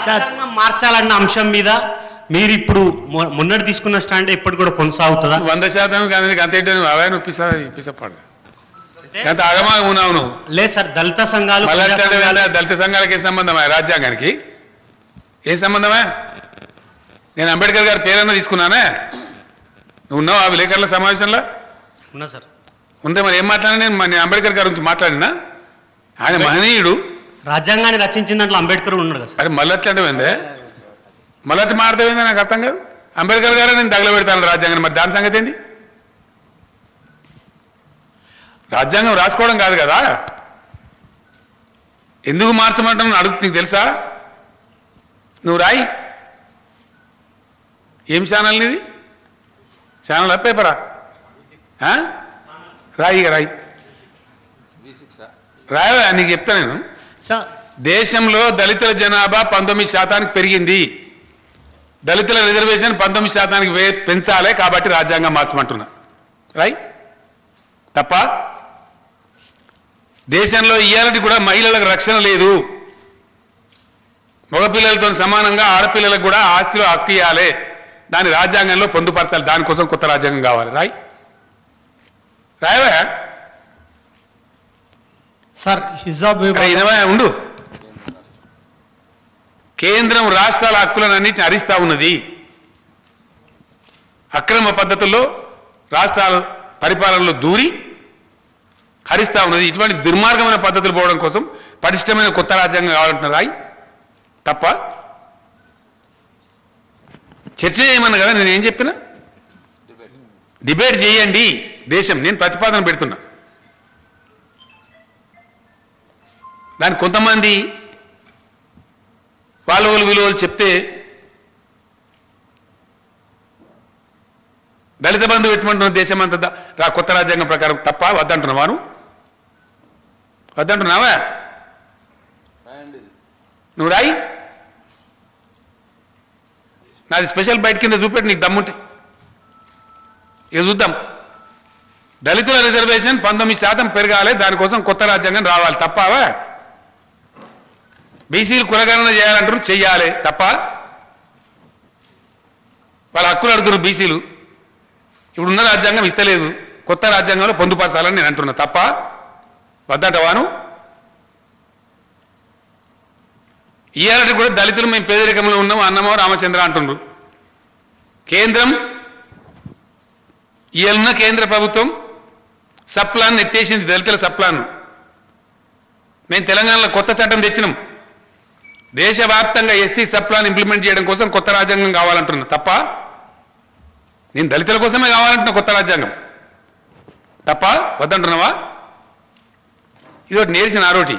రాజ్యాంగం మార్చాలన్న అంశం మీద మీరు ఇప్పుడు మొన్నటి తీసుకున్న స్టాండ్ ఇప్పుడు కూడా కొనసాగుతుందా? 100% కానీ అంత ఏంటో అవే ఇప్పిసపాడు అంత ఆగమాగం ఉన్నావు నువ్వు. లేదు సార్, దళిత సంఘాలు దళిత సంఘాలకి ఏ సంబంధమా? రాజ్యాంగానికి ఏ సంబంధమా? నేను అంబేద్కర్ గారి పేరన్నా తీసుకున్నానే. నువ్వు ఉన్నావు ఆ విలేకరుల సమావేశంలో? ఉన్నా సార్. ఉంటే మరి ఏం మాట్లాడినా? నేను అంబేద్కర్ గారి గురించి మాట్లాడినా? ఆయన మహనీయుడు. రాజ్యాంగాన్ని రచించిన దాంట్లో అంబేద్కర్ ఉన్నాడు కదా సార్. అరే మళ్ళీ అట్లాంటివిందే, మళ్ళీ అట్లా మాట్లాడేందే నాకు అర్థం కాదు. అంబేద్కర్ గారే నేను తగలబెడతాను రాజ్యాంగాన్ని, మరి దాని సంగతి ఏంది? రాజ్యాంగం రాసుకోవడం కాదు కదా, ఎందుకు మార్చమంటావు అడుగు. నీకు తెలుసా? నువ్వు రాయి. ఏం ఛానల్ నీది? ఛానల్ పేపరా? రాయి రాయి రాయవా? నీకు చెప్తా నేను. దేశంలో దళితుల జనాభా 19% పెరిగింది. దళితుల రిజర్వేషన్ 19% పెంచాలి, కాబట్టి రాజ్యాంగం మార్చమంటున్నా. రాయి. తప్ప దేశంలో ఇయ్యాలటి కూడా మహిళలకు రక్షణ లేదు. మగపిల్లలతో సమానంగా ఆడపిల్లలకు కూడా ఆస్తిలో హక్కు ఇవ్వాలి, దాని రాజ్యాంగంలో పొందుపరచాలి. దానికోసం కొత్త రాజ్యాంగం కావాలి. రాయవా సార్? హిజాబ్ ఉండు. కేంద్రం రాష్ట్రాల హక్కులను అన్నింటిని హరిస్తా ఉన్నది. అక్రమ పద్ధతుల్లో రాష్ట్రాల పరిపాలనలో దూరి హరిస్తా ఉన్నది. ఇటువంటి దుర్మార్గమైన పద్ధతులు పోవడం కోసం పటిష్టమైన కొత్త రాజ్యాంగం కావాలంటున్నారు. రాయి. తప్ప చర్చ చేయమన్నా కదా. నేనేం చెప్పినా? డిబేట్ చేయండి దేశం. నేను ప్రతిపాదన పెడుతున్నా. దానికి కొంతమంది వాళ్ళు విలువలు చెప్తే దళిత బంధు పెట్టమంటున్న దేశం అంతా కొత్త రాజ్యాంగం ప్రకారం. తప్ప వద్దంటున్నావా? వద్దంటున్నావా? నువ్వు రాయి. నాది స్పెషల్ బయట కింద చూపెట్టి నీకు దమ్ముంటే ఇక చూద్దాం. దళితుల రిజర్వేషన్ 19% పెరగాలి, దానికోసం కొత్త రాజ్యాంగం రావాలి. తప్పవా? బీసీలు కులగణన చేయాలంటారు, చెయ్యాలి. తప్ప వాళ్ళ హక్కులు అడుగుతున్నారు బీసీలు. ఇప్పుడున్న రాజ్యాంగం ఇస్తలేదు, కొత్త రాజ్యాంగంలో పొందుపరచాలని నేను అంటున్నా. తప్ప వద్దంటవాను? ఇయ్యాలంటే కూడా దళితులు మేము పేదరికంలో ఉన్నాము అన్నమో రామచంద్ర అంటున్నారు. కేంద్రం ఇయ్యాలన్న కేంద్ర ప్రభుత్వం సప్లాన్ ఎత్తేసింది, దళితుల సప్లాన్. మేము తెలంగాణలో కొత్త చట్టం తెచ్చినాం. దేశవ్యాప్తంగా ఎస్సీ సప్లాన్ ఇంప్లిమెంట్ చేయడం కోసం కొత్త రాజ్యాంగం కావాలంటున్నా. తప్ప నేను దళితుల కోసమే కావాలంటున్నా కొత్త రాజ్యాంగం. తప్ప వద్దంటున్నావా? ఇదొకటి నేర్చిన ఆరోటి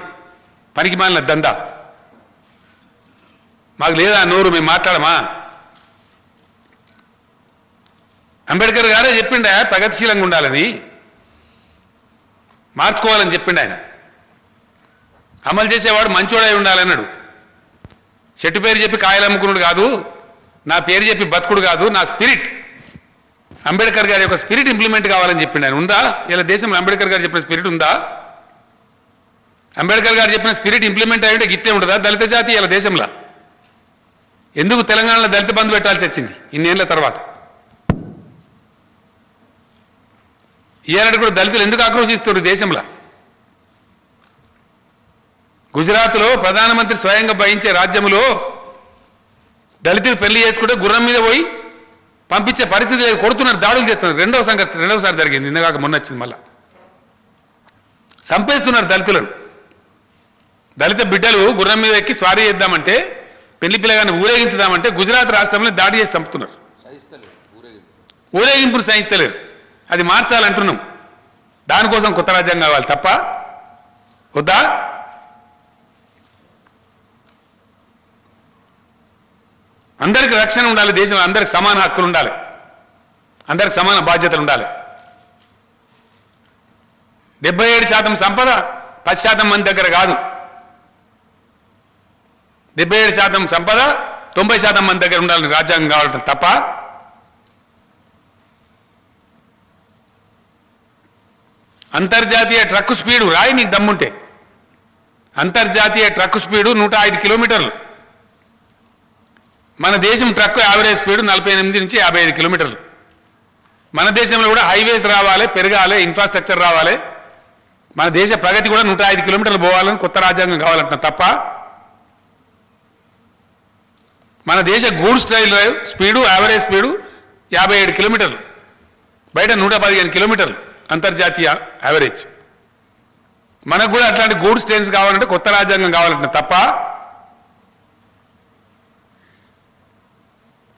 పనికి మాలిన దందా. మాకు లేదా నోరు, మేము మాట్లాడమా? అంబేద్కర్ గారే చెప్పిండు ప్రగతిశీలంగా ఉండాలని, మార్చుకోవాలని చెప్పిండు ఆయన. అమలు చేసేవాడు మంచోడై ఉండాలన్నాడు. చెట్టు పేరు చెప్పి కాయలు అమ్ముకున్నాడు కాదు, నా పేరు చెప్పి బతుకుడు కాదు, నా స్పిరిట్, అంబేద్కర్ గారి యొక్క స్పిరిట్ ఇంప్లిమెంట్ కావాలని చెప్పిండు ఆయన. ఉందా ఇలా దేశంలో అంబేద్కర్ గారు చెప్పిన స్పిరిట్ ఉందా? అంబేద్కర్ గారు చెప్పిన స్పిరిట్ ఇంప్లిమెంట్ అయ్యింటే గిట్టే ఉంటుందా దళిత జాతి ఇలా దేశంలో? ఎందుకు తెలంగాణలో దళిత బంధు పెట్టాల్సి వచ్చింది ఇన్నేళ్ల తర్వాత? ఇయ్యాలంటే కూడా దళితులు ఎందుకు ఆక్రోశిస్తున్నారు దేశంలో? గుజరాత్లో ప్రధానమంత్రి స్వయంగా వహించే రాజ్యంలో దళితులు పెళ్లి చేసుకుంటే గుర్రం మీద పోయి పంపించే పరిస్థితి కొడుతున్నారు, దాడులు చేస్తున్నారు. రెండవసారి జరిగింది, నిన్నగాక మొన్న వచ్చింది. మళ్ళా చంపేస్తున్నారు దళితులను. దళిత బిడ్డలు గుర్రం మీద ఎక్కి స్వారీ చేద్దామంటే, పెళ్లి పిల్లగాన్ని ఊరేగించుదామంటే గుజరాత్ రాష్ట్రంలో దాడి చేసి చంపుతున్నారు. ఊరేగింపును సహించలేరు. అది మార్చాలంటున్నాం. దానికోసం కొత్త రాజ్యాంగం కావాలి. తప్ప వద్దా? అందరికి రక్షణ ఉండాలి దేశంలో, అందరికి సమాన హక్కులు ఉండాలి, అందరికి సమాన బాధ్యతలు ఉండాలి. 77% సంపద 10% మంది దగ్గర కాదు. 77% సంపద 90% మంది దగ్గర ఉండాలని రాజ్యాంగం కావాలంటే తప్ప అంతర్జాతీయ ట్రక్కు స్పీడు రాయి నీకు దమ్ముంటే. అంతర్జాతీయ ట్రక్కు స్పీడు 105 కిలోమీటర్లు మన దేశం ట్రక్ యావరేజ్ స్పీడ్ 48 నుంచి 55 కిలోమీటర్లు. మన దేశంలో కూడా హైవేస్ రావాలి, పెరగాలి, ఇన్ఫ్రాస్ట్రక్చర్ రావాలి, మన దేశ ప్రగతి కూడా 105 కిలోమీటర్లు పోవాలని కొత్త రాజ్యాంగం కావాలంటున్నా తప్ప మన దేశ goods rail speed average speed 57 కిలోమీటర్లు, బయట 115 కిలోమీటర్లు అంతర్జాతీయ యావరేజ్. మనకు కూడా అట్లాంటి గూడ్స్ ట్రైన్స్ కావాలంటే కొత్త రాజ్యాంగం కావాలంటున్నా తప్ప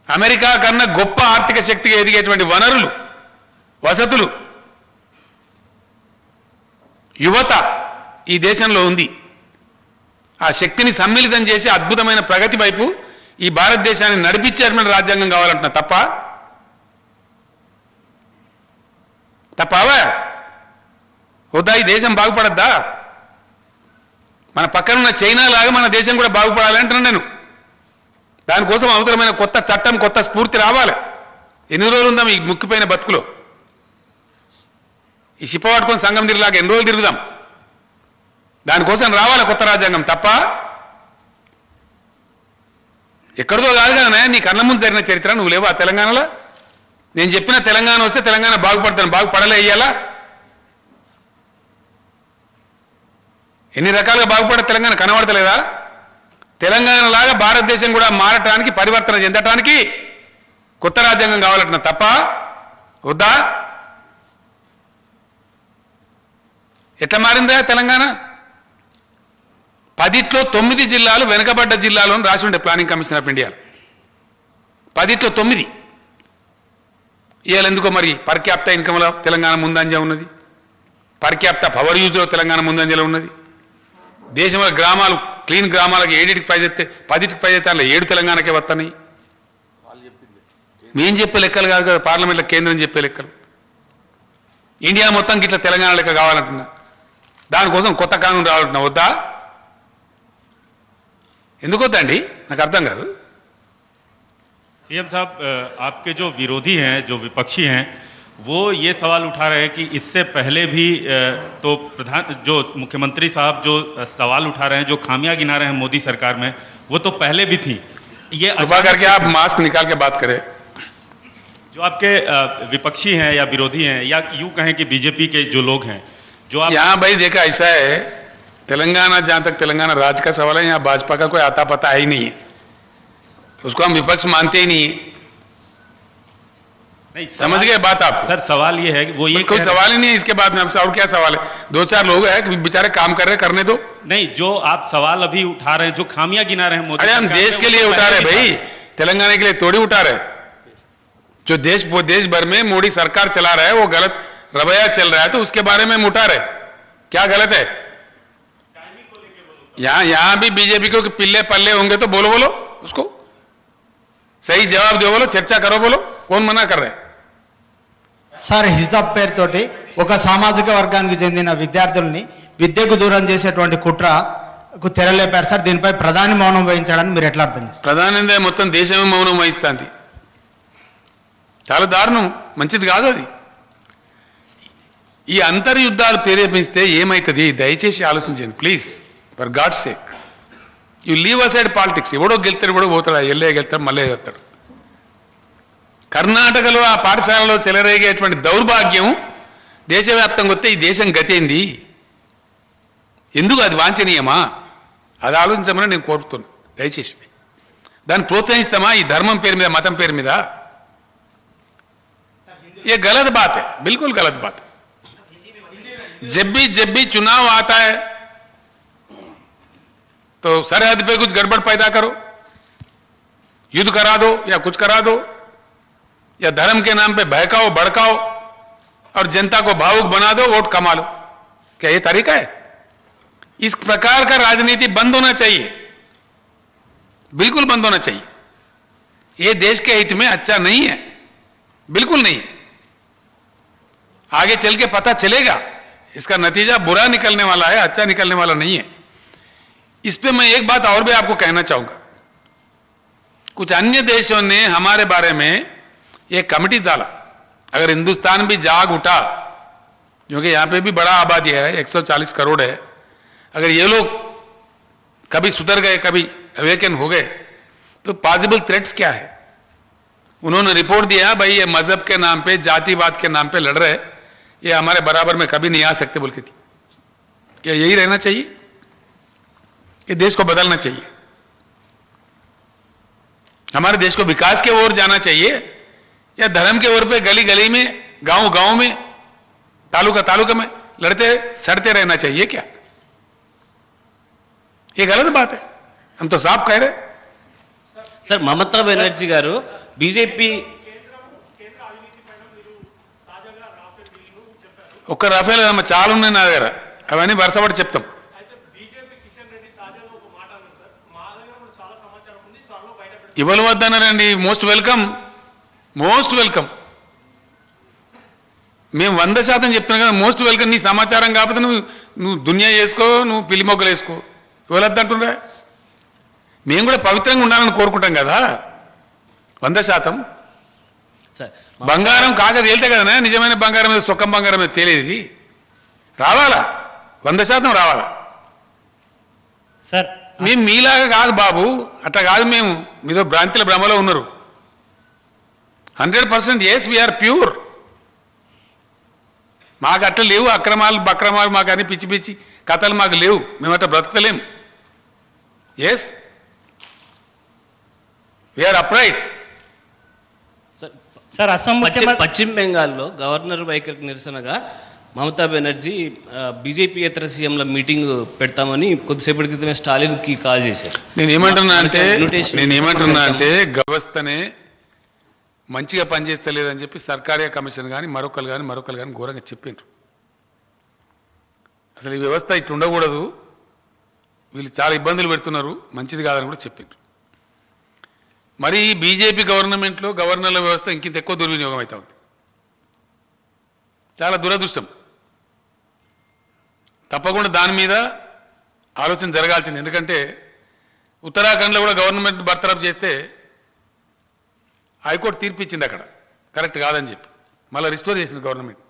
అమెరికా కన్నా గొప్ప ఆర్థిక శక్తిగా ఎదిగేటువంటి వనరులు, వసతులు, యువత ఈ దేశంలో ఉంది. ఆ శక్తిని సమ్మిళితం చేసి అద్భుతమైన ప్రగతి వైపు ఈ భారతదేశాన్ని నడిపించేటువంటి రాజ్యాంగం కావాలంటున్నా తప్పవా వద్దా? ఈ దేశం బాగుపడద్దా? మన పక్కనున్న చైనా లాగా మన దేశం కూడా బాగుపడాలి అంటున్నాను నేను. దానికోసం అవసరమైన కొత్త చట్టం, కొత్త స్ఫూర్తి రావాలి. ఎన్ని రోజులు ఉందాం ఈ ముక్కిపోయిన బతుకులో? ఈ శిప్ప పట్టుకొని సంఘం తిరిగిలాగా ఎన్ని రోజులు తిరుగుదాం? దానికోసం రావాలి కొత్త రాజ్యాంగం తప్ప ఎక్కడితో కాదు కదా. నీ కళ్ళ ముందు జరిగిన చరిత్ర నువ్వు లేవా తెలంగాణలో? నేను చెప్పిన తెలంగాణ వస్తే తెలంగాణ బాగుపడతాను, బాగుపడలే అయ్యాలా? ఎన్ని రకాలుగా బాగుపడే తెలంగాణ కనబడతలేదా? తెలంగాణ లాగా భారతదేశం కూడా మారటానికి, పరివర్తన చెందటానికి కొత్త రాజ్యాంగం కావాలంటున్నా తప్ప వద్దా? ఎట్లా మారిందా తెలంగాణ? 10లో 9 జిల్లాలు వెనుకబడ్డ జిల్లాలు అని రాసి ఉండే ప్లానింగ్ కమిషన్ ఆఫ్ ఇండియా. 10లో 9. ఇవాళ ఎందుకో మరి పర్ క్యాపిటల్ ఇన్కమ్లో తెలంగాణ ముందంజ ఉన్నది, పర్ క్యాపిటల్ పవర్ యూజ్లో తెలంగాణ ముందంజలో ఉన్నది. దేశంలో గ్రామాలు, క్లీన్ గ్రామాలకు 7కి పై చేస్తే 10కి పై చేస్తే అలా 7 తెలంగాణకే వస్తున్నాయి. మేం చెప్పే లెక్కలు కాదు కదా, పార్లమెంట్లో కేంద్రం చెప్పే లెక్కలు. ఇండియా మొత్తం ఇట్లా తెలంగాణ లెక్క కావాలంటున్నా, దానికోసం కొత్త కానూన్ రావాలంటున్నా వద్దా? ఎందుకు వద్దండి నాకు అర్థం కాదు. सीएम साहब, आपके जो विरोधी हैं, जो विपक्षी हैं, वो ये सवाल उठा रहे हैं कि इससे पहले भी तो जो मुख्यमंत्री साहब जो सवाल उठा रहे हैं, जो खामियां गिना रहे हैं मोदी सरकार में, वो तो पहले भी थी. ये कृपा करके आप मास्क निकाल के बात करें. जो आपके विपक्षी हैं या विरोधी हैं या यूं कहें कि बीजेपी के जो लोग हैं, जो आप यहाँ भाई देखा ऐसा है, तेलंगाना जहां तक तेलंगाना राज्य का सवाल है, यहाँ भाजपा का कोई आता पता है ही नहीं है, उसको हम विपक्ष मानते ही नहीं है. नहीं, समझ गए बात आप? सर सवाल ये है कि वो ये कोई सवाल ही नहीं है इसके बाद में. आपसे और क्या सवाल है? 2-4 लोग हैं बेचारे काम कर रहे, करने दो. नहीं, जो आप सवाल अभी उठा रहे हैं, जो खामियां गिना रहे हैं मोदी अरे हम सरकार देश में, के वो लिए तो उठा पहले रहे भी भाई, था. तेलंगाना के लिए थोड़ी उठा रहे. जो देश भर में मोदी सरकार चला रहा है वो गलत रवैया चल रहा है, तो उसके बारे में हम उठा रहे. क्या गलत है? यहां भी बीजेपी को पिल्ले पल्ले होंगे तो बोलो उसको सही जवाब दो, बोलो चर्चा करो, बोलो कौन मना कर रहे हैं? సార్ హిజాబ్ పేరుతోటి ఒక సామాజిక వర్గానికి చెందిన విద్యార్థుల్ని విద్యకు దూరం చేసేటువంటి కుట్రకు తెరలేపారు సార్. దీనిపై ప్రధాని మౌనం వహించడానికి మీరు ఎట్లా అర్థం చేస్తారు? ప్రధానంగా మొత్తం దేశమే మౌనం వహిస్తుంది. చాలా దారుణం, మంచిది కాదు అది. ఈ అంతర్యుద్ధాలు ప్రేరేపిస్తే ఏమైతుంది? దయచేసి ఆలోచించండి please, for God sake. You leave aside politics. ఎవడో గెలుతాడు, ఎవడో పోతాడు, ఎల్లే గెలుతాడు, మళ్ళీ వెళ్తాడు. కర్ణాటకలో ఆ పాఠశాలలో చెలరేగేటువంటి దౌర్భాగ్యం దేశవ్యాప్తంగా వస్తే ఈ దేశం గతేంది? ఎందుకు అది వాంఛనీయమా? అది ఆలోచించమని నేను కోరుతున్నా దయచేసి. దాన్ని ప్రోత్సహిస్తామా ఈ ధర్మం పేరు మీద, మతం పేరు మీద? ये गलत बात है, बिल्कुल गलत बात है. जब भी चुनाव आता है तो सरहद पे कुछ गड़बड़ पैदा करो, युद्ध करा दो या कुछ करा दो, या धर्म के नाम पे बहकाओ, भड़काओ और जनता को भावुक बना दो, वोट कमा लो. क्या ये तरीका है? इस प्रकार का राजनीति बंद होना चाहिए, बिल्कुल बंद होना चाहिए. ये देश के हित में अच्छा नहीं है, बिल्कुल नहीं. आगे चल के पता चलेगा, इसका नतीजा बुरा निकलने वाला है, अच्छा निकलने वाला नहीं है. इस पे मैं एक बात और भी आपको कहना चाहूंगा. कुछ अन्य देशों ने हमारे बारे में एक कमेटी डाला. अगर हिंदुस्तान भी जाग उठा, क्योंकि यहां पे भी बड़ा आबादी है, 140 करोड़ है, अगर ये लोग कभी सुधर गए, कभी अवेकन हो गए, तो पॉसिबल थ्रेट्स क्या है? उन्होंने रिपोर्ट दिया भाई ये मजहब के नाम पे, जातिवाद के नाम पे लड़ रहे, ये हमारे बराबर में कभी नहीं आ सकते बोलती थी। क्या यही रहना चाहिए? ये देश को बदलना चाहिए, हमारे देश को विकास के ओर जाना चाहिए, या धर्म के ओर पे गली गली में, गांव गांव में, तालुका तालुका में लड़ते सड़ते रहना चाहिए क्या? ये गलत बात है, हम तो साफ कह रहे हैं। సార్ మమతా బెనర్జీ గారు బీజేపీ ఒక్క రఫేల్ అమ్మ చాలా ఉన్నాయి నా దగ్గర, అవన్నీ వరుసపడి చెప్తాం. ఇవ్వలు వద్దన్నారండి. Most welcome, most welcome. మేము 100% చెప్తున్నాం కదా, మోస్ట్ వెల్కమ్. నీ సమాచారం కాకపోతే నువ్వు దునియా చేసుకో, నువ్వు పిల్లి మొగ్గలు వేసుకో, ఇవ్వలద్దంటుండే. మేము కూడా పవిత్రంగా ఉండాలని కోరుకుంటాం కదా 100%. సార్ బంగారం కాక తేలితే కదా నిజమైన బంగారం మీద, సొక్కం బంగారం మీద తేలేది. రావాలా, 100% రావాలా. సార్ మేము మీలాగా కాదు బాబు, అట్లా కాదు. మేము మీతో భ్రాంతిల భ్రమలో ఉన్నారు. 100% ఎస్ వీఆర్ ప్యూర్. మాకు అట్లా లేవు అక్రమాలు బక్రమాలు, మాకు అన్ని పిచ్చి పిచ్చి కథలు మాకు లేవు. మేము అట్లా బ్రతకలేం. Yes we're upright. Sir Assam ముఖ్యమంత్రి పశ్చిమ బెంగాల్లో గవర్నర్ వైఖరికి నిరసనగా మమతా బెనర్జీ బీజేపీయేతర సీఎంల మీటింగ్ పెడతామని కొద్దిసేపటి క్రితమే స్టాలిన్కి కాల్ చేశారు. నేనేమంటున్నా అంటే invitation- వ్యవస్థనే మంచిగా పనిచేస్తలేదని చెప్పి సర్కారీ కమిషన్ కానీ మరొకరు కానీ ఘోరంగా చెప్పిండ్రు. అసలు ఈ వ్యవస్థ ఇట్లా ఉండకూడదు, వీళ్ళు చాలా ఇబ్బందులు పెడుతున్నారు, మంచిది కాదని కూడా చెప్పిండ్రు. మరి ఈ బీజేపీ గవర్నమెంట్లో గవర్నర్ల వ్యవస్థ ఇంకింత ఎక్కువ దుర్వినియోగం అవుతా ఉంది. చాలా దురదృష్టం. తప్పకుండా దాని మీద ఆలోచన జరగాల్సింది. ఎందుకంటే ఉత్తరాఖండ్లో కూడా గవర్నమెంట్ బర్తరఫ్ చేస్తే హైకోర్టు తీర్పు ఇచ్చింది అక్కడ కరెక్ట్ కాదని చెప్పి, మళ్ళీ రిస్టోర్ చేసింది గవర్నమెంట్.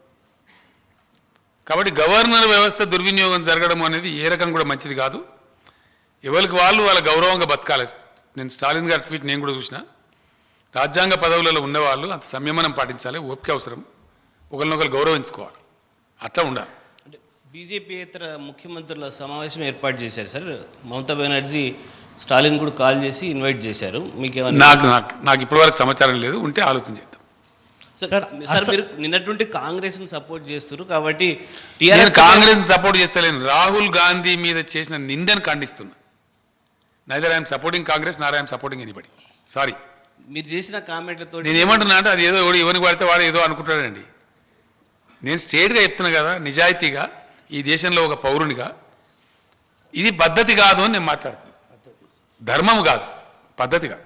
కాబట్టి గవర్నర్ వ్యవస్థ దుర్వినియోగం జరగడం అనేది ఏ రకం కూడా మంచిది కాదు. ఎవరికి వాళ్ళు వాళ్ళ గౌరవంగా బతకాలి. నేను స్టాలిన్ గారి ట్వీట్ నేను కూడా చూసిన. రాజ్యాంగ పదవులలో ఉన్నవాళ్ళు అంత సంయమనం పాటించాలి, ఓపిక అవసరం, ఒకరినొకరు గౌరవించుకోవాలి, అట్లా ఉండాలి. అంటే బీజేపీయేతర ముఖ్యమంత్రుల సమావేశం ఏర్పాటు చేశారు సార్. మమతా బెనర్జీ స్టాలిన్ కూడా కాల్ చేసి ఇన్వైట్ చేశారు. మీకేమన్నా నాకు ఇప్పటివరకు సమాచారం లేదు, ఉంటే ఆలోచన చేద్దాం. సార్ మీరు నిన్నటువంటి కాంగ్రెస్ ను సపోర్ట్ చేస్తారు కాబట్టి నేను టీఆర్ఎస్ కాంగ్రెస్ సపోర్ట్ చేస్తలేను, రాహుల్ గాంధీ మీద చేసిన నిందను ఖండిస్తున్నా. Neither I'm supporting Congress Nar I'm supporting anybody. Sorry, మీరు చేసిన కామెంట్లతో నేను ఏమంటున్నా అంటే అది ఏదో ఎవరికి పడితే వాడు ఏదో అనుకుంటాడండి. నేను స్ట్రేట్గా చెప్తున్నా కదా, నిజాయితీగా ఈ దేశంలో ఒక పౌరునిగా ఇది పద్ధతి కాదు అని నేను మాట్లాడుతున్నాను. ధర్మం కాదు, పద్ధతి కాదు.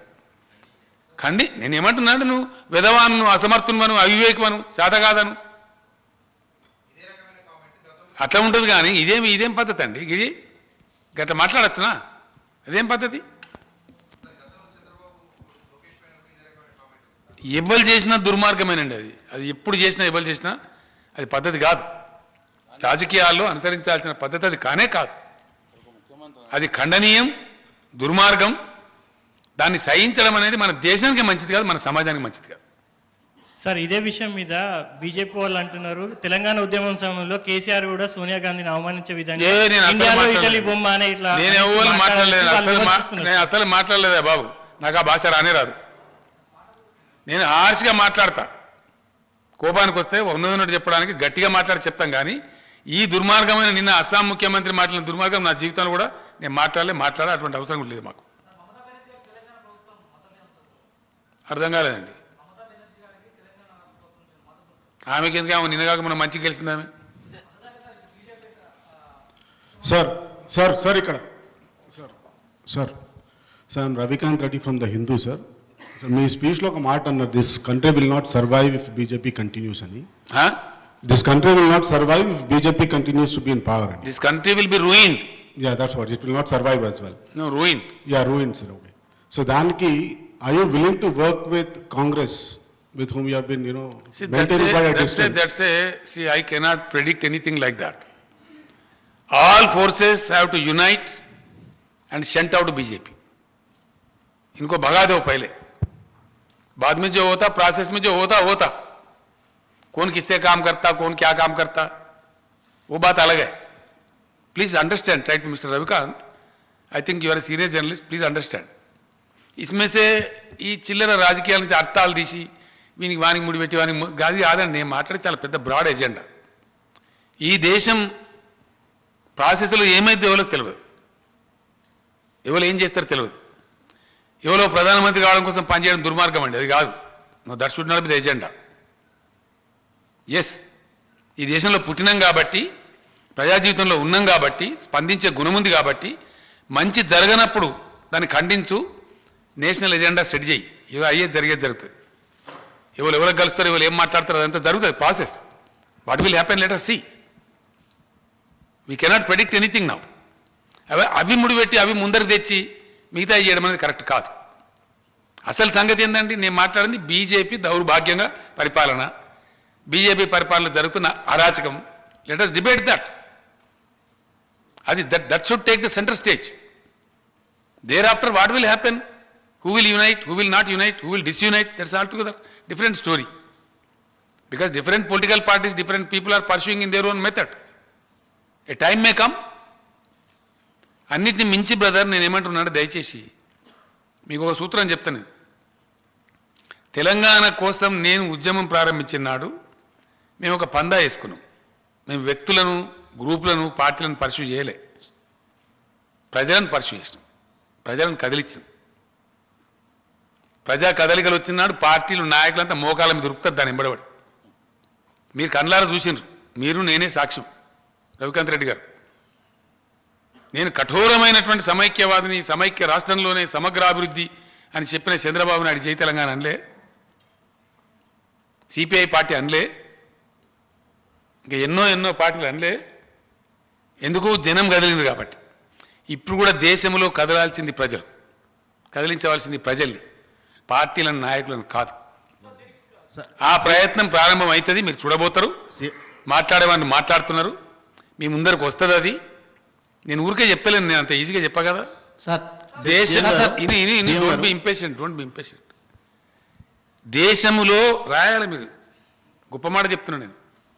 నేను ఏమంటున్నా అంటే నువ్వు విధవాను, అసమర్థును, అవివేకమను, శాత కాదను, అట్లా ఉంటుంది. కానీ ఇదేం పద్ధతి అండి? ఇది గట్లా మాట్లాడచ్చునా? అదేం పద్ధతి? ఎవ్వరు చేసినా దుర్మార్గమేనండి. అది ఎప్పుడు చేసినా ఎవరు చేసినా అది పద్ధతి కాదు. రాజకీయాల్లో అనుసరించాల్సిన పద్ధతి అది కానే కాదు. అది ఖండనీయం, దుర్మార్గం. దాన్ని సహించడం అనేది మన దేశానికి మంచిది కాదు, మన సమాజానికి మంచిది కాదు. సార్ ఇదే విషయం మీద బీజేపీ వాళ్ళు అంటున్నారు, తెలంగాణ ఉద్యమం సమయంలో కేసీఆర్ కూడా సోనియా గాంధీని అవమానించే విధంగా నేను అసలు ఇండియాలో మాట్లాడలేదు. ఇటలీ బొమ్మ అనే ఇట్లా నేను ఎవరు మాట్లాడలేదు, వాళ్ళు విమర్శిస్తున్నారు. నేను అసలు మాట్లాడలేదా బాబు, నాకు ఆ భాష రానే రాదు. నేను హార్ష్గా మాట్లాడతా, కోపానికి వస్తే ఉన్నది చెప్పడానికి గట్టిగా మాట్లాడి చెప్తాం. కానీ ఈ దుర్మార్గమైన నిన్న అస్సాం ముఖ్యమంత్రి మాట్లాడిన దుర్మార్గం నా జీవితంలో కూడా నేను మాట్లాడే అటువంటి అవసరం కూడా లేదు మాకు. అర్థం కాలేదండి. ఆమెకి ఎందుకు, ఆమె నిన్నగాక మనం మంచిగా గెలిచింది ఆమె. సార్ ఇక్కడ sir I'm Ravikanth Reddy from the Hindu sir. మీ స్పీచ్లో ఒక మాట అన్నారు, this country will not survive if BJP continues అని. This country will not survive if BJP continues to be in power. This country will be ruined. Yeah, that's what, it will not survive as well. No, ruined. Yeah, ruined sir. Okay, so దానికి are you willing to work with Congress, with whom you have been, maintaining quite a distance? See, I cannot predict anything like that. All forces have to unite and shunt out BJP. इनको भगा दो पहले, बाद में जो होता process में जो होता कौन किससे काम करता, कौन क्या काम करता, वो बात अलग है. Please understand, right mister Ravikant, I think you are senior journalist, please understand. इसमें से ఈ చిల్లర రాజకీయాల నుంచి అర్థాలు తీసి వీనికి వానికి ముడిపెట్టి వానికి గాది కాదండి. నేను మాట్లాడి చాలా పెద్ద బ్రాడ్ ఎజెండా. ఈ దేశం ప్రాసెస్లో ఏమైతే ఎవరికి తెలియదు, ఎవరు ఏం చేస్తారో తెలియదు. ఎవరో ప్రధానమంత్రి కావడం కోసం పనిచేయడం దుర్మార్గం అండి, అది కాదు. No, that should not be the agenda. Yes, ఈ దేశంలో పుట్టినాం కాబట్టి, ప్రజా జీవితంలో ఉన్నాం కాబట్టి, స్పందించే గుణం ఉంది కాబట్టి, మంచి జరగనప్పుడు దాన్ని ఖండించు, నేషనల్ ఎజెండా సెట్ చేయి. ఇవి అయ్యేది జరిగేది జరుగుతుంది. ఎవరు కలుస్తారు, ఎవరు ఏం మాట్లాడతారు, అదంతా జరుగుతుంది process. What will happen let us see. We cannot predict anything now. అవి ముడిపెట్టి అవి ముందరికి తెచ్చి మిగతా చేయడం అనేది కరెక్ట్ కాదు. అసలు సంగతి ఏంటంటే నేను మాట్లాడింది బీజేపీ దౌర్భాగ్యంగా పరిపాలన, బీజేపీ పరిపాలన జరుగుతున్న అరాచకం. Let us debate that. అది that should take the centre stage. Thereafter what will happen, who will unite, who will not unite, who will disunite, that's altogether different story. Because different political parties, different people are pursuing in their own method. A time may come. అన్నిటిని మించి brother నేను ఏమంటున్నాడు, దయచేసి మీకు ఒక సూత్రం చెప్తాను. తెలంగాణ కోసం నేను ఉద్యమం ప్రారంభించిన నాడు మేము ఒక పందా వేసుకున్నాం. మేము వ్యక్తులను, గ్రూపులను, పార్టీలను పర్స్యూ చేయలే, ప్రజలను పర్స్యూ చేసినాం, ప్రజలను కదిలించినాం. ప్రజా కదలికలు వచ్చినాడు పార్టీలు, నాయకులంతా మోకాల మీద దొరుకుతారు దాన్ని ఎంబడబడి. మీరు కళ్ళారా చూసినారు, మీరు నేనే సాక్ష్యం. రవికాంత్ రెడ్డి గారు, నేను కఠోరమైనటువంటి సమైక్యవాదిని, సమైక్య రాష్ట్రంలోనే సమగ్రాభివృద్ధి అని చెప్పిన చంద్రబాబు నాయుడు జై తెలంగాణ అనలే, సిపిఐ పార్టీ అనలే, ఇంకా ఎన్నో పార్టీలు అనలే. ఎందుకు? జనం కదిలింది కాబట్టి. ఇప్పుడు కూడా దేశంలో కదలాల్సింది ప్రజలు, కదిలించవలసింది ప్రజల్ని, పార్టీలను, నాయకులను కాదు. ఆ ప్రయత్నం ప్రారంభం అవుతుంది, మీరు చూడబోతారు. మాట్లాడేవాడిని మాట్లాడుతున్నారు, మీ ముందరకు వస్తుంది. అది నేను ఊరికే చెప్తలేను, నేను అంత ఈజీగా చెప్పా కదా. Don't be impatient. దేశములో రాయాలి మీరు, గొప్ప మాట చెప్తున్నాను నేను.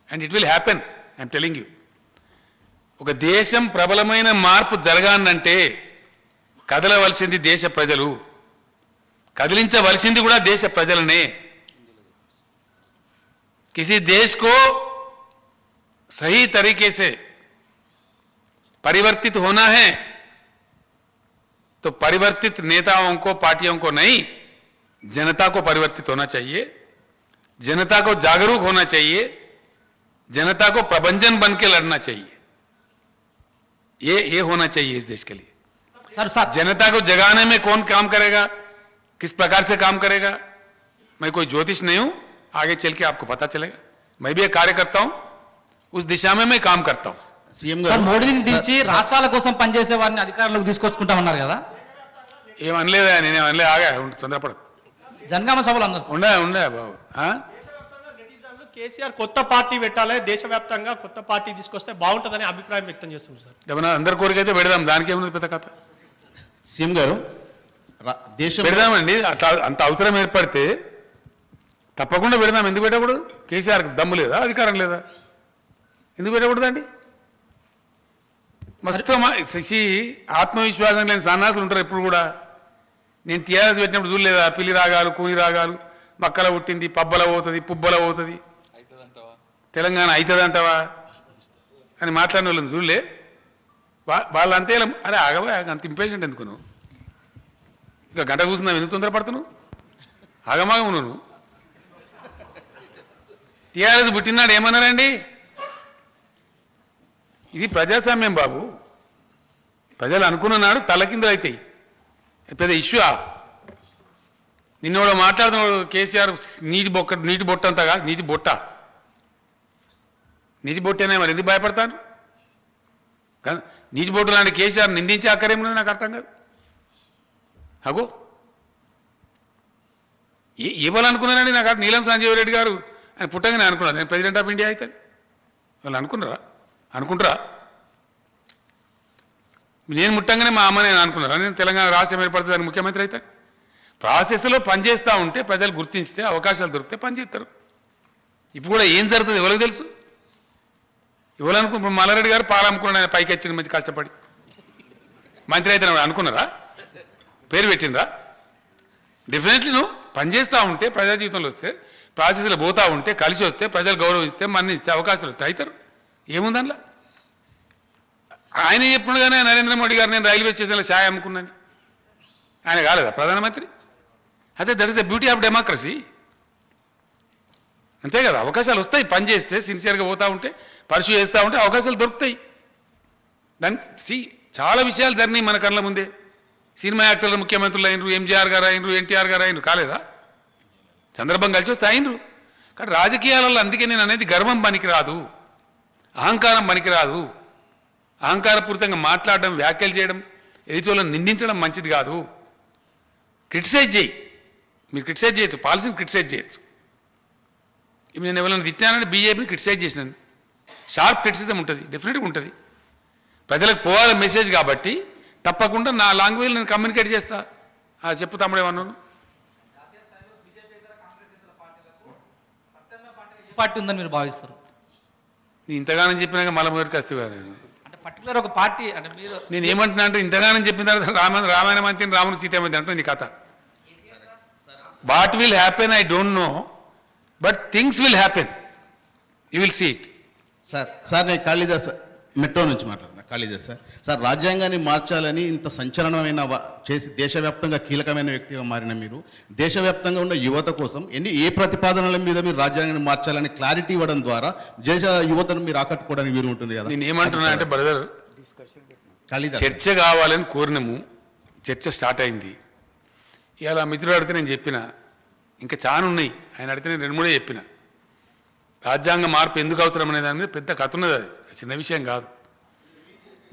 And it will happen, I'm telling you. ఒక దేశం ప్రబలమైన మార్పు జరగాలంటే కదలవలసింది దేశ ప్రజలు, కదిలించవలసింది కూడా దేశ ప్రజలనే. किसी देश को सही तरीके से परिवर्तित होना है तो परिवर्तित नेताओं को, पार्टियों को नहीं, जनता को परिवर्तित होना चाहिए, जनता को जागरूक होना चाहिए, जनता को प्रबंधन बन के लड़ना चाहिए. ये होना चाहिए इस देश के लिए. सर, जनता को जगाने में कौन काम करेगा, किस प्रकार से काम करेगा, मैं कोई ज्योतिष नहीं हूं, आगे चल के आपको पता चलेगा. मैं भी एक कार्यकर्ता हूं, उस दिशा में मैं काम करता हूं. సార్, మోడీని దించి రాష్ట్రాల కోసం పనిచేసే వారిని అధికారంలోకి తీసుకొచ్చుకుంటామన్నారు కదా. ఏమనలేదా? నేనేమనలే, ఆగా తొందరపడదు. జనగామ సభలు అన్నారు. ఉండే బాబు. కేసీఆర్ కొత్త పార్టీ పెట్టాలి, దేశవ్యాప్తంగా కొత్త పార్టీ తీసుకొస్తే బాగుంటుందని అభిప్రాయం వ్యక్తం చేస్తుంది సార్. ఏమన్నా అందరి కోరికైతే పెడదాం, దానికి ఏముంది పెద్ద కథ. సీఎం గారు, పెడదామండి, అట్లా అంత అవసరం ఏర్పడితే తప్పకుండా పెడదాం. ఎందుకు పెట్టకూడదు? కేసీఆర్కి దమ్ము లేదా, అధికారం లేదా? ఎందుకు పెట్టకూడదండి? మస్తు ఆత్మవిశ్వాసం లేని సన్నాసులు ఉంటారు ఎప్పుడు కూడా. నేను టీఆర్ఎస్ పెట్టినప్పుడు చూడలేదా, పిల్లి రాగాలు, కూని రాగాలు, మక్కల పుట్టింది, పబ్బల పోతుంది, పుబ్బల పోతుంది, తెలంగాణ అవుతుందంటావా అని మాట్లాడిన వాళ్ళని చూడలే. వాళ్ళంతే అరే ఆగవా, అంత ఇంపేషెంట్ ఎందుకు నువ్వు? ఇంకా గంట కూర్చున్నావు, ఎందుకు తొందరపడుతున్నావు? ఆగమాగం నువ్వు. టీఆర్ఎస్ పుట్టినాడు ఏమన్నారండి? ఇది ప్రజాస్వామ్యం బాబు, ప్రజలు అనుకున్న నాడు తలకిందులు అవుతాయి. పెద్ద ఇష్యూ. నిన్నోడు మాట్లాడుతున్నాడు కేసీఆర్ నీటి బొట్ట అంతగా, నీటి బొట్టనే మరి ఎందుకు భయపడతాను? నీటి బొట్టు లాంటి కేసీఆర్ నిందించే అక్కరేమున్నది నాకు అర్థం కాదు. అగో ఇవ్వాలనుకున్నానండి నాకు. నీలం సంజీవ్ రెడ్డి గారు ఆయన పుట్టగానే అనుకున్నారు నేను ప్రెసిడెంట్ ఆఫ్ ఇండియా అయితే. వాళ్ళు అనుకుంటారా? నేను ముట్టంగానే మా అమ్మ నేను అనుకున్నారా నేను తెలంగాణ రాష్ట్రం ఏర్పడుతుందని ముఖ్యమంత్రి అయితే? ప్రాసెస్లో పనిచేస్తూ ఉంటే ప్రజలు గుర్తించితే అవకాశాలు దొరికితే పనిచేస్తారు. ఇప్పుడు కూడా ఏం జరుగుతుంది ఎవరికి తెలుసు? ఇప్పుడు మల్లారెడ్డి గారు పాలమ్ముకున్నాడు, ఆయన పైకి వచ్చిన మంచి కష్టపడి మంత్రి అయితే అనుకున్నారా? పేరు పెట్టినరా? డెఫినెట్లీ నువ్వు పనిచేస్తూ ఉంటే ప్రజా జీవితంలో వస్తే, ప్రాసెస్లో పోతూ ఉంటే, కలిసి వస్తే, ప్రజలు గౌరవిస్తే, మన్నిస్తే అవకాశాలు వస్తే అవుతారు. ఏముంది అందులో? ఆయన చెప్పుడుగానే నరేంద్ర మోడీ గారు నేను రైల్వే స్టేషన్లో ఛాయ్ అమ్ముకున్నాను, ఆయన కాలేదా ప్రధానమంత్రి? అదే that is the beauty of democracy. అంతే కదా, అవకాశాలు వస్తాయి. పని చేస్తే సిన్సియర్గా పోతూ ఉంటే, పర్సూ చేస్తూ ఉంటే అవకాశాలు దొరుకుతాయి. దానికి చాలా విషయాలు జరిగినాయి మన కళ్ళ ముందే. సినిమా యాక్టర్లు ముఖ్యమంత్రులు అయినరు, ఎంజీఆర్ గారు అయినరు, ఎన్టీఆర్ గారు అయినరు, కాలేదా? చంద్రబాబు కలిసి వస్తే అయినరు. కానీ రాజకీయాలలో అందుకే నేను అనేది గర్వం పనికిరాదు, అహంకారం పనికిరాదు. అహంకారపూరితంగా మాట్లాడడం, వ్యాఖ్యలు చేయడం, ఎదుటివాళ్ళని నిందించడం మంచిది కాదు. క్రిటిసైజ్ చేయి, మీరు క్రిటిసైజ్ చేయొచ్చు, పాలసీని క్రిటిసైజ్ చేయొచ్చు. ఇప్పుడు నేను ఎవరైనా ఇచ్చానని బీజేపీని క్రిటిసైజ్ చేసినాను, షార్ప్ క్రిటిసిజం ఉంటుంది, డెఫినెట్గా ఉంటుంది. ప్రజలకు పోవాల మెసేజ్ కాబట్టి తప్పకుండా నా లాంగ్వేజ్ నేను కమ్యూనికేట్ చేస్తా. చెప్పు తమ్ముడు ఏమన్నాను? పార్టీ ఉందని మీరు భావిస్తారు? నేను ఇంతగానం చెప్పినాక మళ్ళీ మొదటికి వస్తే నేను అంటే పర్టికులర్ ఒక పార్టీ అంటే మీరు నేను ఏమంటున్నా అంటే ఇంతగానం చెప్పిన తర్వాత రామాయణ మంత్రి రాముని సీతమంతి అంటే నీ కథ. What will happen I don't know, but things will happen, you will see it. Sir నేను కాళీదాస్ మెట్రో నుంచి మాట్లాడుతున్నా. కాళీదాస్ సార్ రాజ్యాంగాన్ని మార్చాలని ఇంత సంచలనమైన చేసి దేశవ్యాప్తంగా కీలకమైన వ్యక్తిగా మారిన మీరు దేశవ్యాప్తంగా ఉన్న యువత కోసం ఏ ప్రతిపాదనల మీద మీరు రాజ్యాంగాన్ని మార్చాలని క్లారిటీ ఇవ్వడం ద్వారా దేశ యువతను మీరు ఆకట్టుకోవడానికి వీలు ఉంటుంది కదా. నేను ఏమంటున్నా అంటే బ్రదర్, చర్చ కావాలని కోరినము, చర్చ స్టార్ట్ అయింది. ఇవాళ మిత్రుడు అడిగితే నేను చెప్పిన, ఇంకా చాలా ఉన్నాయి. ఆయన అడిగితే నేను 2-3 చెప్పిన. రాజ్యాంగ మార్పు ఎందుకు అవుతున్నాం అనే దాని మీద పెద్ద కథ ఉన్నది, అది చిన్న విషయం కాదు.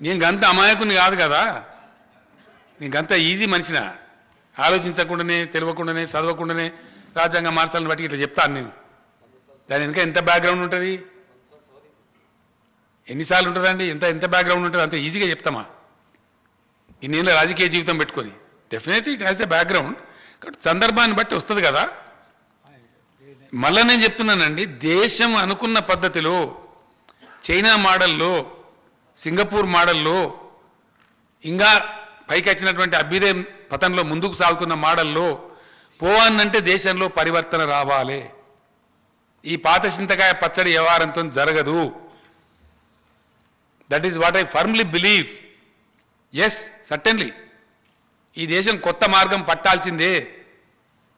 నేను గంత అమాయకుని కాదు కదా, నేను గంత ఈజీ మనిషిన. ఆలోచించకుండానే, తెలియకుండానే, చదవకుండానే రాజ్యాంగ మార్చాలని బట్టి ఇట్లా చెప్తాను నేను. దాని వెనుక ఎంత బ్యాక్గ్రౌండ్ ఉంటుంది, ఎన్నిసార్లు ఉంటుందండి, ఎంత బ్యాక్గ్రౌండ్ ఉంటుంది, అంత ఈజీగా చెప్తామా? ఇన్నేళ్ళ రాజకీయ జీవితం పెట్టుకొని definitely it has a background. కాబట్టి సందర్భాన్ని బట్టి వస్తుంది కదా. మళ్ళీ నేను చెప్తున్నానండి, దేశం అనుకున్న పద్ధతిలో, చైనా మోడల్లో, సింగపూర్ మోడల్లో, ఇంకా పైకి వచ్చినటువంటి అభ్యుదయం పథంలో ముందుకు సాగుతున్న మోడల్లో పోవానంటే దేశంలో పరివర్తన రావాలి. ఈ పాత చింతకాయ పచ్చడి వ్యవహారంతో జరగదు. That is what I firmly believe. Yes, certainly ఈ దేశం కొత్త మార్గం పట్టాల్సిందే,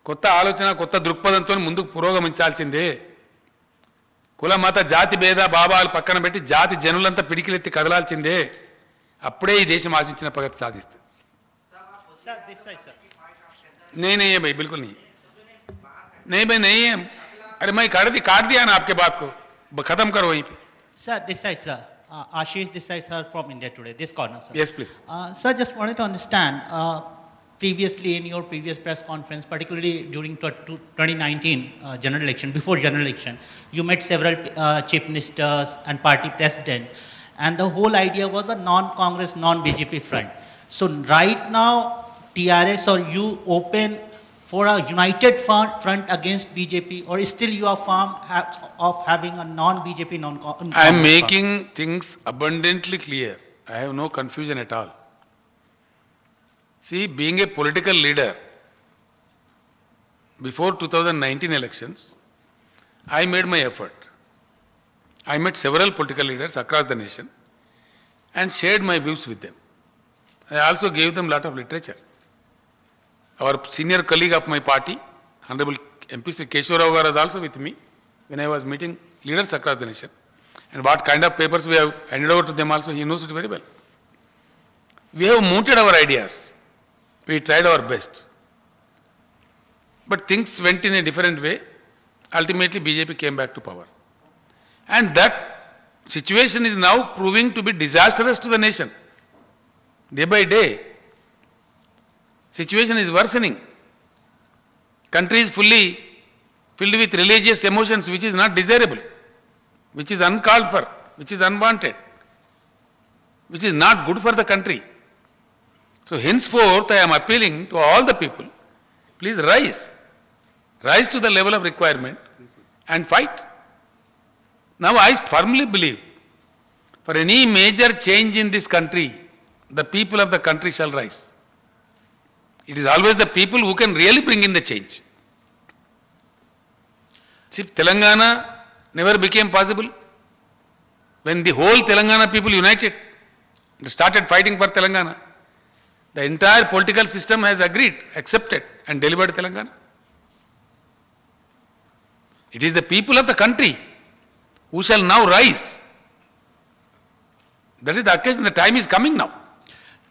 కొత్త ఆలోచన, కొత్త దృక్పథంతో ముందుకు పురోగమించాల్సిందే. కుల మత జాతి భేద భావాలు పక్కన పెట్టి జాతి జనులంతా పిడికిలెత్తి కదలాల్సిందే. అప్పుడే ఈ దేశం ఆశించిన ప్రగతి సాధిస్తుంది. नहीं नहीं है भाई, बिल्कुल नहीं, नहीं भाई नहीं है. अरे मैं काट दिया ना आपके बात को, खत्म करो वहीं पे. Sir, this side, sir. Ashish Desai, sir, from India Today. This corner, sir. Yes, please. Sir, just wanted to understand, previously in your previous press conference, particularly during 2019 general election, before general election, you met several chief ministers and party president, and the whole idea was a non-Congress, non-BJP front. So right now, TRS or you open for a united front against BJP, or still you are firm of having a non-BJP, non-Congress? I am making things abundantly clear. I have no confusion at all. See, being a political leader, before 2019 elections, I made my effort. I met several political leaders across the nation and shared my views with them. I also gave them a lot of literature. Our senior colleague of my party, Honorable MP Sri Keshwar Rao was also with me when I was meeting leaders across the nation. And what kind of papers we have handed over to them also, he knows it very well. We have mooted our ideas. We tried our best. But things went in a different way. Ultimately, BJP came back to power. And that situation is now proving to be disastrous to the nation. Day by day, situation is worsening. Country is fully filled with religious emotions, which is not desirable, which is uncalled for, which is unwanted, which is not good for the country. So henceforth, I am appealing to all the people, Please rise. Rise to the level of requirement and fight. Now I firmly believe, for any major change in this country, the people of the country shall rise. It is always the people who can really bring in the change. See, Telangana never became possible when the whole Telangana people united and started fighting for Telangana. The entire political system has agreed, accepted and delivered Telangana. It is the people of the country who shall now rise. That is the occasion, the time is coming now.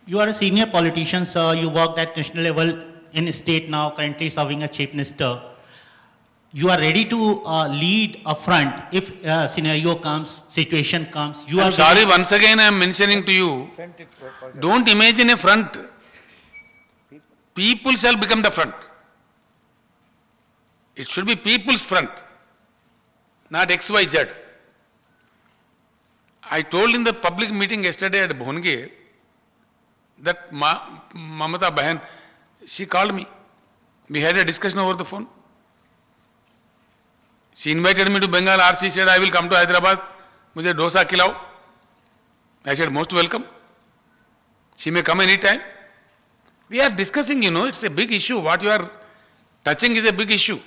You are a senior politician, sir. You worked at national level in state now, currently serving as chief minister. You are ready to lead a front if scenario comes, situation comes. You I'm are sorry, once again I am mentioning to you, don't imagine a front. People shall become the front. It should be people's front, not XYZ. I told in the public meeting yesterday at Bhongir that Mamata Bahan, she called me. We had a discussion over the phone. She invited me to Bengal or she said, I will come to Hyderabad, mujhe dosa khilao. I said, most welcome. She may come any time. We are discussing, it's a big issue. What you are touching is a big issue.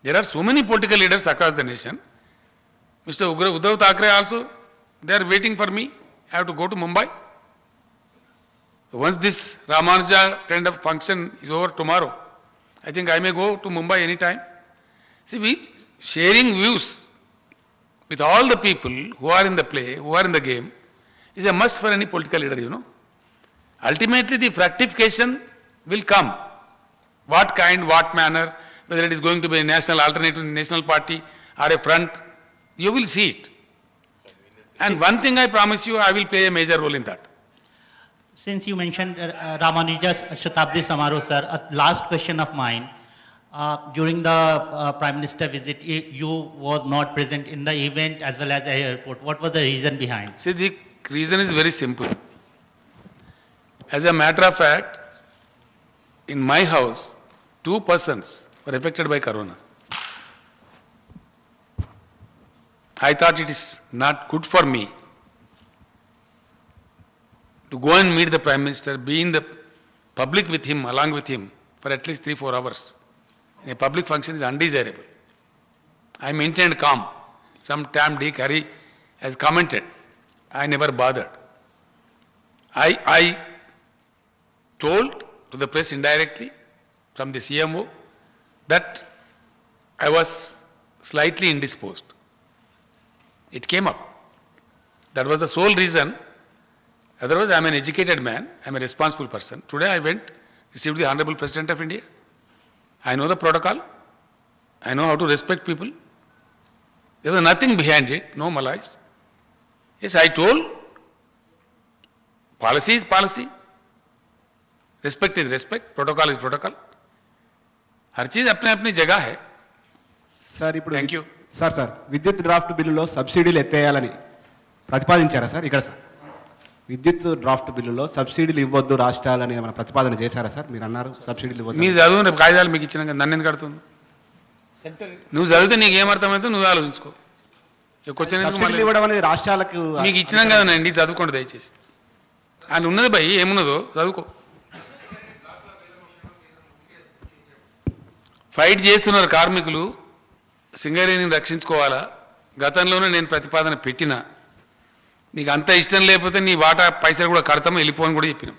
There are so many political leaders across the nation. Mr. Uddhav Thackeray also, they are waiting for me. I have to go to Mumbai. Once this Ramanuja kind of function is over tomorrow, I think I may go to Mumbai anytime. See, we sharing views with all the people who are in the play, who are in the game, is a must for any political leader, Ultimately, the fructification will come. What kind, what manner, whether it is going to be a national alternative national party or a front, you will see it. And one thing I promise you, I will play a major role in that. Since you mentioned Ramanuja's Shatabdi Samaroh, sir, a last question of mine. During the Prime Minister visit, you was not present in the event as well as the airport. What was the reason behind? See, the reason is very simple. As a matter of fact, in my house, 2 persons were affected by corona. I thought it is not good for me to go and meet the Prime Minister, be in the public with him, along with him, for at least 3-4 hours. In a public function is undesirable. I maintained calm. Some time Dick Harry has commented. I never bothered. I told to the press indirectly from the CMO that I was slightly indisposed. It came up. That was the sole reason. Otherwise, I am an educated man. I am a responsible person. Today I went, received the Honorable President of India. I know the protocol. I know how to respect people. There was nothing behind it, no malice. Yes, I told, policy is policy. Respect is respect. Protocol is protocol. हर चीज अपने अपनी जगह है. Sir ఇప్పుడు thank you. Sir విద్యుత్ draft బిల్లులో సబ్సిడీలు ఎత్తేయాలని ప్రతిపాదించారా sir ఇక్కడ సార్? విద్యుత్ డ్రాఫ్ట్ బిల్లులో సబ్సిడీలు ఇవ్వద్దు రాష్ట్రాలని ఏమైనా ప్రతిపాదన చేశారా సార్? మీరు అన్నారు సబ్సిడీలు ఇవ్వద్దు. మీ చదువు రేపు కాగితాలు మీకు ఇచ్చినాక నన్ను ఎందుకు కడుతుంది? నువ్వు చదివితే నీకు ఏమర్థమైతే నువ్వు ఆలోచించుకో. సబ్సిడీలు ఇవ్వడం అనేది రాష్ట్రాలకు మీకు ఇచ్చినాం కదండి, చదువుకోండి దయచేసి. అని ఉన్నది భయ్, ఏమున్నదో చదువుకో. ఫైట్ చేస్తున్నారు కార్మికులు, సింగరేణిని రక్షించుకోవాలా. గతంలోనే నేను ప్రతిపాదన పెట్టినా, నీకు అంత ఇష్టం లేకపోతే నీ వాటా పైసలు కూడా కడతాము, వెళ్ళిపోని కూడా చెప్పినాం.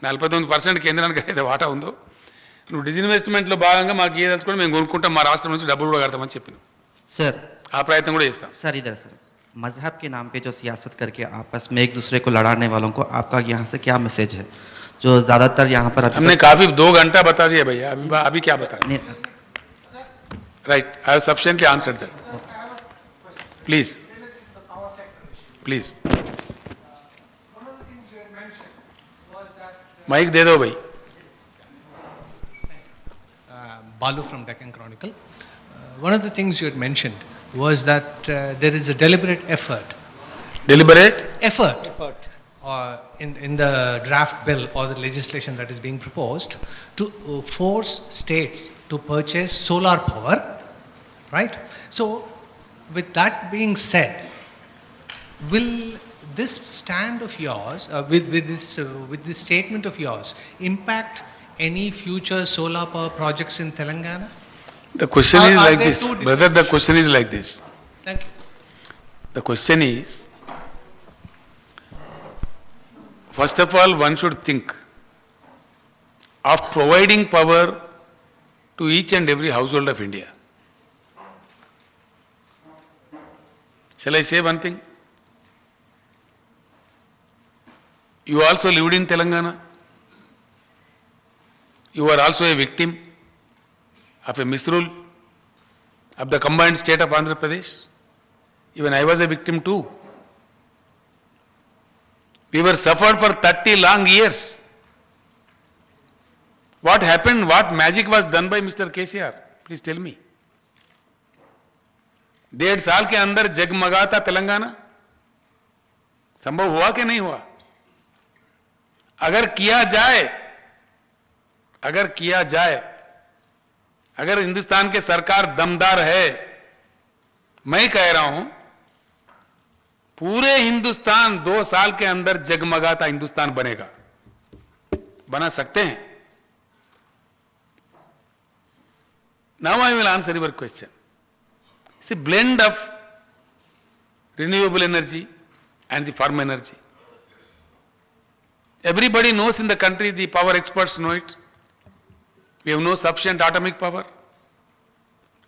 49% కేంద్రానికి అయితే వాటా ఉందో, నువ్వు డిజిన్వెస్ట్మెంట్లో భాగంగా మాకు ఏ తెలుసుకొని మేము కొనుక్కుంటాం, మా రాష్ట్రం నుంచి డబ్బులు కూడా కడతామని చెప్పినాం. సార్ ఆ ప్రయత్నం కూడా చేస్తాం. सर इधर सर मजहब के नाम पे जो सियासत करके आपस में एक दूसरे को लड़ाने वालों को आपका यहाँ से क्या मैसेज है? जो ज्यादातर यहाँ पर हमने काफी 2 घंटा बता दिया भैया, अभी क्या बता? Right, I have sufficiently answered that. Please please mic दे दो भाई. Balu from Deccan Chronicle. One of the things you had mentioned was that there is a deliberate effort in the draft bill or the legislation that is being proposed to force states to purchase solar power, right? So, with that being said, will this stand of yours, with this statement of yours, impact any future solar power projects in Telangana? The question is Are like there this, two brother. The question is like this. Thank you. The question is, first of all, one should think of providing power to each and every household of India. Shall I say one thing? You also lived in Telangana. You are also a victim of a misrule of the combined state of Andhra Pradesh. Even I was a victim too. We were suffered for 30 long years. What happened? What magic was done by Mr. KCR? Please tell me. 1.5 साल के अंदर जगमगाता तेलंगाना संभव हुआ कि नहीं हुआ? अगर किया जाए, अगर हिंदुस्तान के सरकार दमदार है, मैं कह रहा हूं पूरे हिंदुस्तान 2 साल के अंदर जगमगाता हिंदुस्तान बनेगा, बना सकते हैं. Now I will answer your question. It's a blend of renewable energy and the farm energy. Everybody knows in the country, the power experts know it. We have no sufficient atomic power.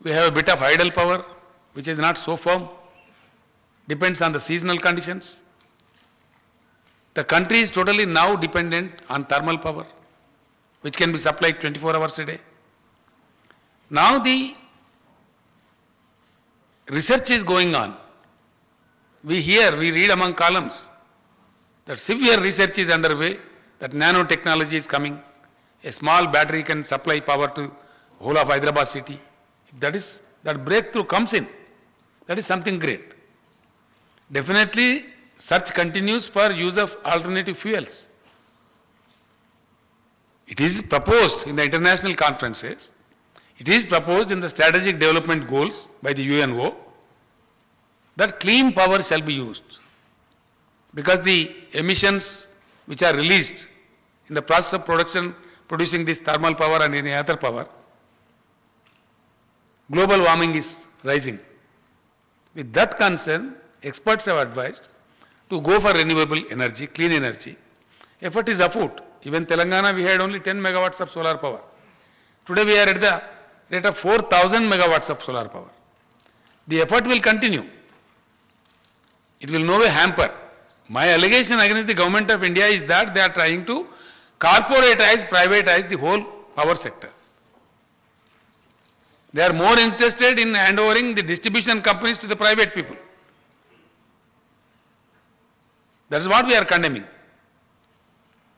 We have a bit of idle power, which is not so firm. Depends on the seasonal conditions. The country is totally now dependent on thermal power, which can be supplied 24 hours a day. Now the research is going on. We read among columns that severe research is underway, that nanotechnology is coming. A small battery can supply power to whole of Hyderabad city. If that breakthrough comes in, that is something great. Definitely, search continues for use of alternative fuels. It is proposed in the international conferences, it is proposed in the strategic development goals by the UNO that clean power shall be used, because the emissions which are released in the process of producing this thermal power and any other power, global warming is rising. With that concern, experts have advised to go for renewable energy, clean energy. Effort is afoot. Even Telangana, we had only 10 megawatts of solar power. Today we are at the rate of 4,000 megawatts of solar power. The effort will continue. It will no way hamper. My allegation against the government of India is that they are trying to corporatize, privatize the whole power sector. They are more interested in handovering the distribution companies to the private people. That is what we are condemning.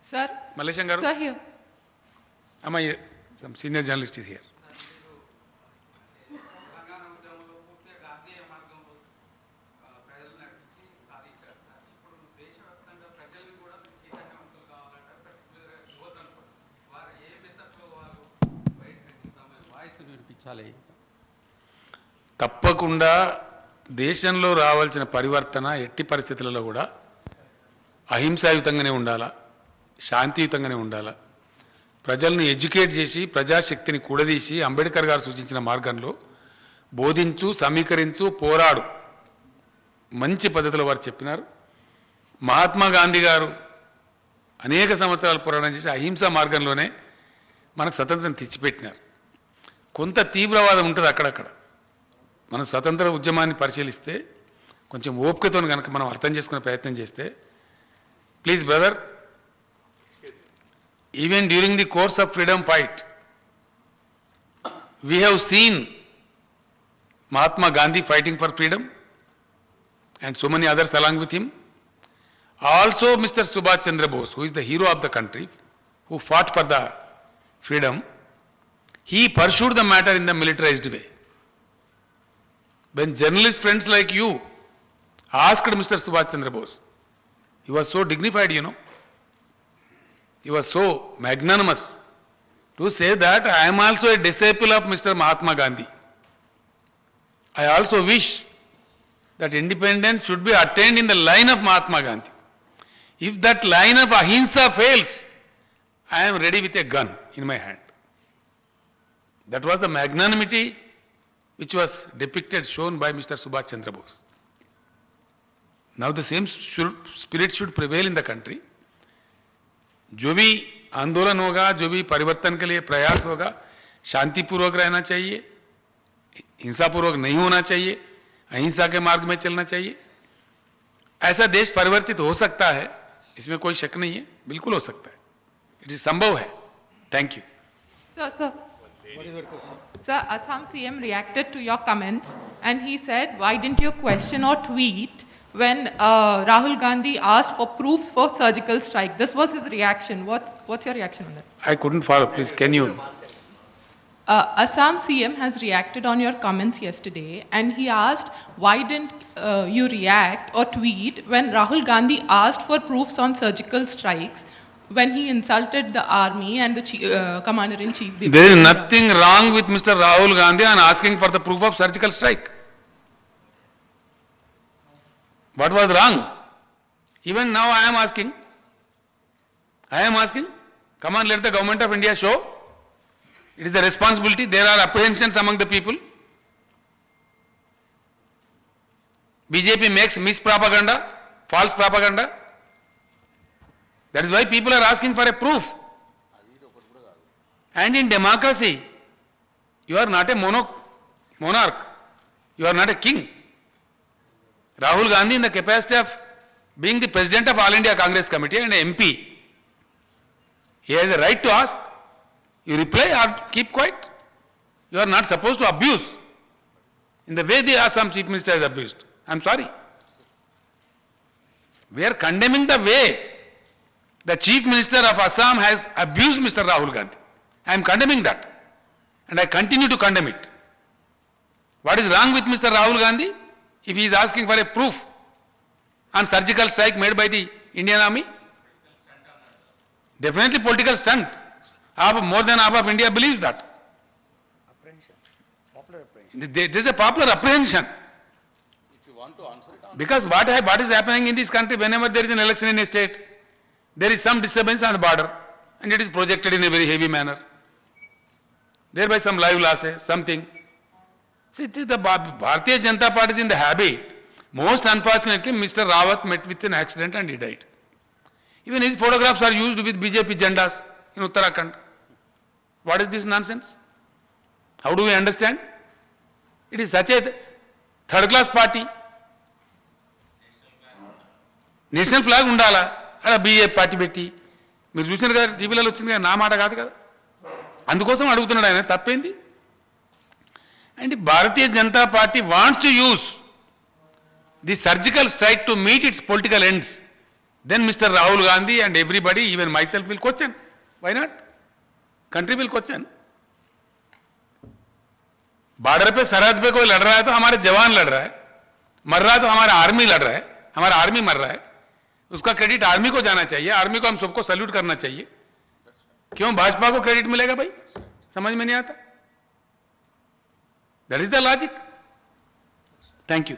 Sir? Malaysian Garu? Sir, here. Some senior journalist is here. తప్పకుండా దేశంలో రావాల్సిన పరివర్తన ఎట్టి పరిస్థితులలో కూడా అహింసాయుతంగానే ఉండాలా, శాంతియుతంగానే ఉండాలా. ప్రజలను ఎడ్యుకేట్ చేసి ప్రజాశక్తిని కూడదీసి అంబేద్కర్ గారు సూచించిన మార్గంలో బోధించు, సమీకరించు, పోరాడు, మంచి పద్ధతిలో వారు చెప్పినారు. మహాత్మా గాంధీ గారు అనేక సంవత్సరాలు పోరాటం చేసి అహింసా మార్గంలోనే మనకు స్వతంత్రం తెచ్చిపెట్టినారు. కొంత తీవ్రవాదం ఉంటుంది అక్కడక్కడ. మనం స్వతంత్ర ఉద్యమాన్ని పరిశీలిస్తే కొంచెం ఓపికతో కనుక మనం అర్థం చేసుకునే ప్రయత్నం చేస్తే, please brother, even during the course of freedom fight, we have seen Mahatma Gandhi fighting for freedom and so many others along with him. Also Mr. Subhash Chandra Bose, who is the hero of the country, who fought for the freedom, he pursued the matter in the militarized way. When journalist friends like you asked Mr. Subhash Chandra Bose, He was so dignified, you know. He was so magnanimous to say that I am also a disciple of Mr. Mahatma Gandhi. I also wish that independence should be attained in the line of Mahatma Gandhi. If that line of ahimsa fails, I am ready with a gun in my hand. That was the magnanimity which was depicted, shown by Mr. Subhash Chandra Bose. Now the same spirit should prevail in the country. जो भी आंदोलन होगा, जो भी परिवर्तन के लिए प्रयास होगा, शांतिपूर्वक रहना चाहिए, हिंसापूर्वक नहीं होना चाहिए, अहिंसा के मार्ग में चलना चाहिए. ऐसा देश परिवर्तित हो सकता है, इसमें कोई शक नहीं है, बिल्कुल हो सकता है. इट इज संभव है. Thank you. Sir, Assam CM reacted to your comments and he said, why didn't you question or tweet when Rahul Gandhi asked for proofs for surgical strike? This was his reaction. What's your reaction on that? I couldn't follow. Please, can you? Assam CM has reacted on your comments yesterday and he asked, why didn't you react or tweet when Rahul Gandhi asked for proofs on surgical strikes when he insulted the army and the commander-in-chief? There is nothing wrong with Mr. Rahul Gandhi on asking for the proof of surgical strike. What was wrong? Even now I am asking. Come on, let the government of India show. It is the responsibility. There are apprehensions among the people. BJP makes mispropaganda, false propaganda. That is why people are asking for a proof. And in democracy, you are not a monarch. You are not a king. Rahul Gandhi, in the capacity of being the president of All India Congress Committee and MP, he has a right to ask. You reply or keep quiet. You are not supposed to abuse in the way the Assam Chief Minister has abused. I am sorry. We are condemning the way the Chief Minister of Assam has abused Mr. Rahul Gandhi. I am condemning that. And I continue to condemn it. What is wrong with Mr. Rahul Gandhi if he is asking for a proof on surgical strike made by the Indian Army? Definitely political stunt. More than half of India believes that. There is a popular apprehension. Because what is happening in this country, whenever there is an election in a state, there is some disturbance on the border and it is projected in a very heavy manner. Thereby some live losses, something. See, the Bharatiya Janata Party is in the habit. Most unfortunately, Mr. Rawat met with an accident and he died. Even his photographs are used with BJP jandas in Uttarakhand. What is this nonsense? How do we understand? It is such a third-class party. National flag ఉండాలా అలా BJP party పెట్టి మీరు చూసినారు కదా టీవీలలో వచ్చింది కదా, నా మాట కాదు కదా, అందుకోసం అడుగుతున్నాడు ఆయన. తప్పేంది? And Bharatiya Janata Party wants to use the surgical strike to meet its political ends. Then mister Rahul Gandhi and everybody, even myself will question. Why not? Country will question. Border पे सरहद पे कोई लड़ रहा है तो हमारे जवान लड़ रहा है, मर रहा है तो हमारा आर्मी लड़ रहा है, हमारा आर्मी मर रहा है, उसका क्रेडिट आर्मी को जाना चाहिए, आर्मी को हम सबको सल्यूट करना चाहिए. क्यों भाजपा को क्रेडिट मिलेगा भाई? समझ में नहीं आता. That is the logic. Thank you.